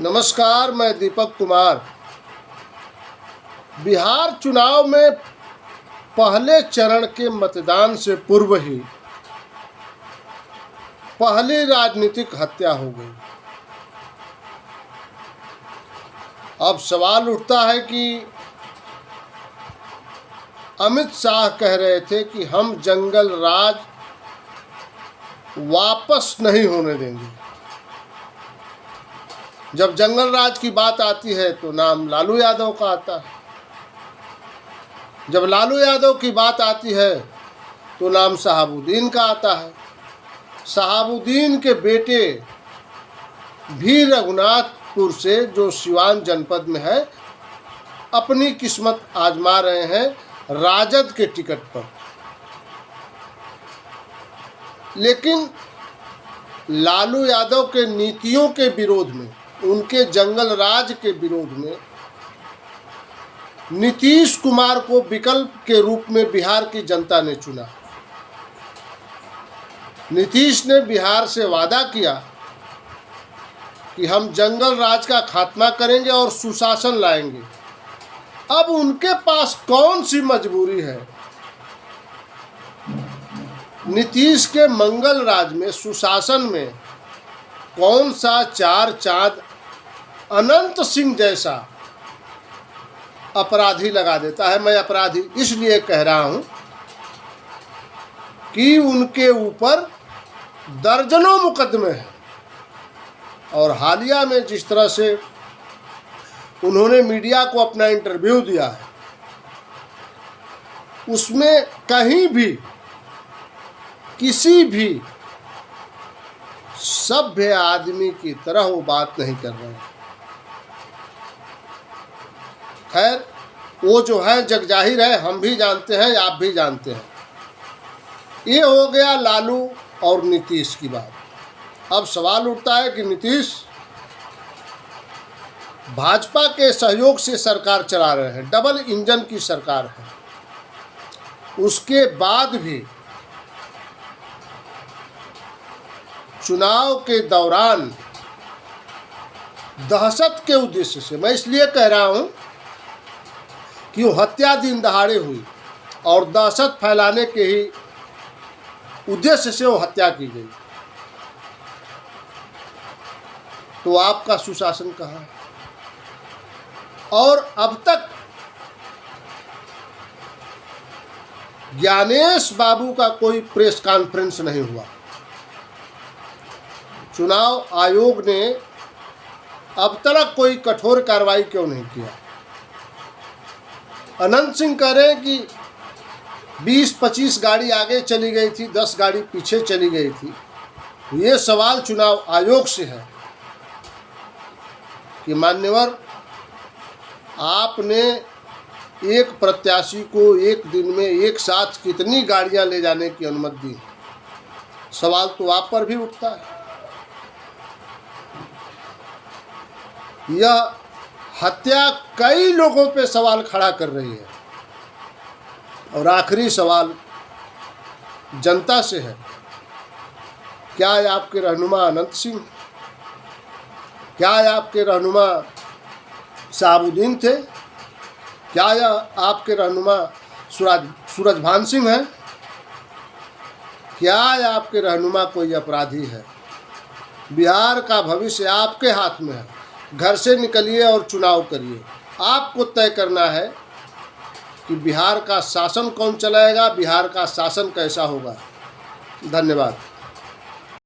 नमस्कार, मैं दीपक कुमार। बिहार चुनाव में पहले चरण के मतदान से पूर्व ही पहली राजनीतिक हत्या हो गई। अब सवाल उठता है कि अमित शाह कह रहे थे कि हम जंगल राज वापस नहीं होने देंगे। जब जंगल राज की बात आती है तो नाम लालू यादव का आता है। जब लालू यादव की बात आती है तो नाम शहाबुद्दीन का आता है। शहाबुद्दीन के बेटे भी रघुनाथपुर से, जो सिवान जनपद में है, अपनी किस्मत आजमा रहे हैं राजद के टिकट पर। लेकिन लालू यादव के नीतियों के विरोध में, उनके जंगल राज के विरोध में नीतीश कुमार को विकल्प के रूप में बिहार की जनता ने चुना। नीतीश ने बिहार से वादा किया कि हम जंगल राज का खात्मा करेंगे और सुशासन लाएंगे। अब उनके पास कौन सी मजबूरी है? नीतीश के मंगल राज में, सुशासन में कौन सा चार चांद अनंत सिंह जैसा अपराधी लगा देता है? मैं अपराधी इसलिए कह रहा हूं कि उनके ऊपर दर्जनों मुकदमे हैं और हालिया में जिस तरह से उन्होंने मीडिया को अपना इंटरव्यू दिया है, उसमें कहीं भी किसी भी सभ्य आदमी की तरह वो बात नहीं कर रहे हैं। खैर, वो जो है जग जाहिर है, हम भी जानते हैं, आप भी जानते हैं। ये हो गया लालू और नीतीश की बात। अब सवाल उठता है कि नीतीश भाजपा के सहयोग से सरकार चला रहे हैं, डबल इंजन की सरकार है। उसके बाद भी चुनाव के दौरान दहशत के उद्देश्य से, मैं इसलिए कह रहा हूं कि वो हत्या दिन दहाड़े हुई और दहशत फैलाने के ही उद्देश्य से वो हत्या की गई, तो आपका सुशासन कहाँ है? और अब तक ज्ञानेश बाबू का कोई प्रेस कॉन्फ्रेंस नहीं हुआ। चुनाव आयोग ने अब तक कोई कठोर कार्रवाई क्यों नहीं किया? अनंत सिंह कह रहे हैं कि 20-25 गाड़ी आगे चली गई थी, 10 गाड़ी पीछे चली गई थी। ये सवाल चुनाव आयोग से है कि मान्यवर, आपने एक प्रत्याशी को एक दिन में एक साथ कितनी गाड़ियां ले जाने की अनुमति दी? सवाल तो आप पर भी उठता है। यह हत्या कई लोगों पे सवाल खड़ा कर रही है। और आखिरी सवाल जनता से है, क्या ये आपके रहनुमा अनंत सिंह, क्या ये आपके रहनुमा शहाबुद्दीन थे? क्या यह आपके रहनुमा सूरजभान सिंह है? क्या ये आपके रहनुमा कोई अपराधी है? बिहार का भविष्य आपके हाथ में है। घर से निकलिए और चुनाव करिए। आपको तय करना है कि बिहार का शासन कौन चलाएगा, बिहार का शासन कैसा होगा। धन्यवाद।